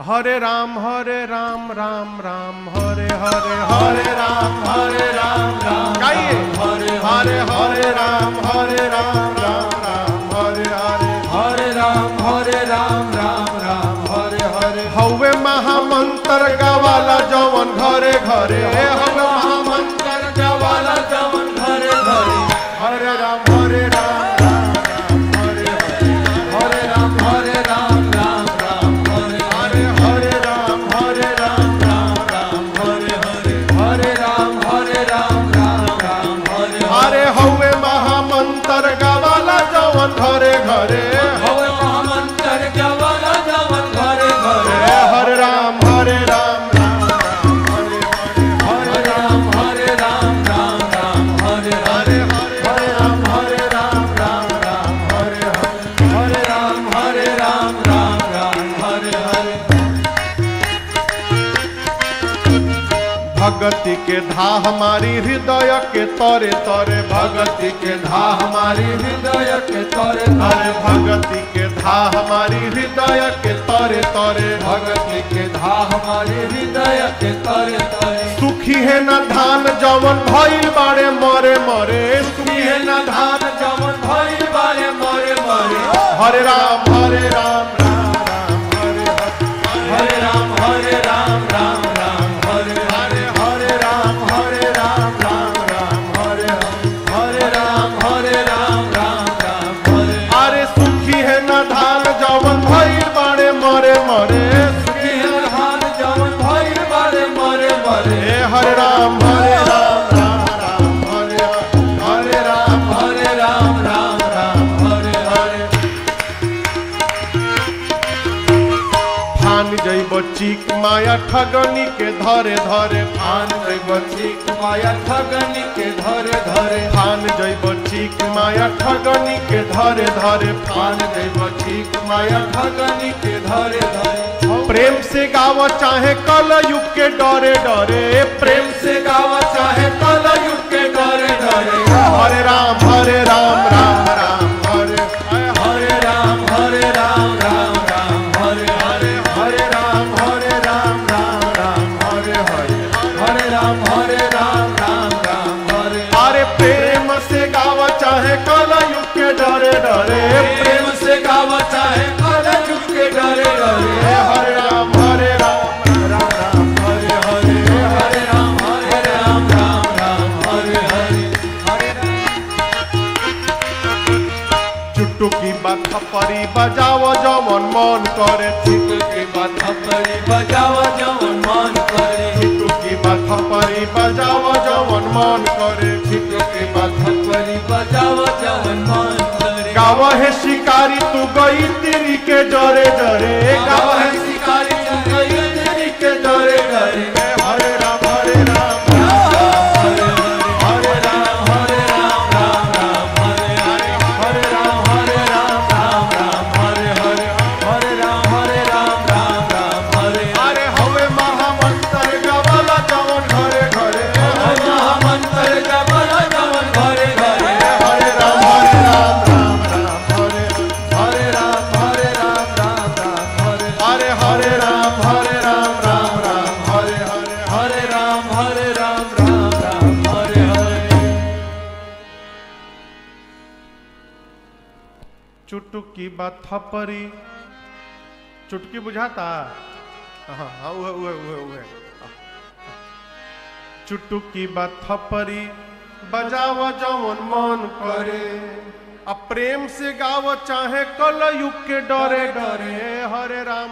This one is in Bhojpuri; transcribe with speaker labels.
Speaker 1: हरे राम राम राम हरे हरे हरे राम राम गाइए हरे हरे हरे राम राम राम हरे हरे
Speaker 2: हरे राम राम हरे हरे
Speaker 1: हवे महामंत्र गवाला जवन घरे घरे हवे महामंत्र गवाला जवन घरे घरे हरे राम राम हरे हरे
Speaker 2: हरे राम राम हरे
Speaker 1: हरे हरे राम राम
Speaker 2: हरे हरे हरे राम राम हरे
Speaker 1: अरे हवे महामंत्र गवाला जवन घरे घरे
Speaker 2: हवे महामंत्र गवाला जवन घरे घरे
Speaker 1: हरे राम हरे
Speaker 2: हरे राम हरे हरे
Speaker 1: हरे राम
Speaker 2: हरे राम हरे हरे
Speaker 1: भगति के धा हमारी हृदय के तरे तरे
Speaker 2: भगति के धा हमारी हृदय के तरे
Speaker 1: अरे
Speaker 2: तरे
Speaker 1: भगति के धा हमारी हृदय के तरे तरे
Speaker 2: भगति के धा हमारी हृदय के तरे तरे
Speaker 1: सुखी है न धान जवन भइल बाड़े मरे मरे
Speaker 2: सुखी है न धान जवन भइल बारे मरे मरे
Speaker 1: हरे राम हरे
Speaker 2: हरे राम हरे
Speaker 1: हरे हरे राम
Speaker 2: हरे हरे
Speaker 1: अरे सुखी है न धान जवन भइल बाड़े मरे मरे
Speaker 2: सुखी है धान जवन भइल बारे मरे मरे
Speaker 1: हरे राम हरे
Speaker 2: हरे राम हरे हरे
Speaker 1: फान जइब चीक माया ठगनी के धरे धरे
Speaker 2: आन जैब चीक माया ठगनी के धरे धरे
Speaker 1: फान जइब चीक माया ठगनी के धरे धरे
Speaker 2: आन जैब चीक माया ठगनी के धरे धरे
Speaker 1: प्रेम से गाव चाहे कल युग के डरे डरे
Speaker 2: प्रेम से गावा चाहे कल युग के डरे डरे
Speaker 1: हरे राम हरे
Speaker 2: हरे राम हरे हरे राम हरे हरे हरे राम हरे राम हरे
Speaker 1: अरे प्रेम से गाव चाहे कल युग के डरे डरे
Speaker 2: प्रेम से गावा चाहे कल युग के डरे डरे
Speaker 1: हरे राम हरे
Speaker 2: हरे हरे राम हरे हरे
Speaker 1: चुटुकी बात परी बजाव जमन मन करे
Speaker 2: के बात परी बजावा जवन मन करे
Speaker 1: चुटुकी बात परी बजाव जमन मन करे
Speaker 2: के बात परी बजावा जवन मन करे
Speaker 1: गाव है शिकारी तू गई तिरी के डरे डरे गाव
Speaker 2: गावा
Speaker 1: है
Speaker 2: है शिकारी चुनई तेरी के डरे डरे
Speaker 1: हरे राम
Speaker 2: हरे हरे हरे राम हरे हरे राम हरे राम हरे
Speaker 1: अरे हवे महामंत्र गवाला जवन घरे घरे
Speaker 2: महामंत्र जबल जवन घरे घरे
Speaker 1: हरे राम
Speaker 2: हरे राम हरे
Speaker 1: अरे हरे राम हरे
Speaker 2: हरे राम हरे
Speaker 1: चुटुकी बात थपरी चुटकी बुझाता हाँ उहे चुटुकी बात थपरी बजाव जवन मन करे अब प्रेम से गाव चाहे कल युग के डरे डरे हरे राम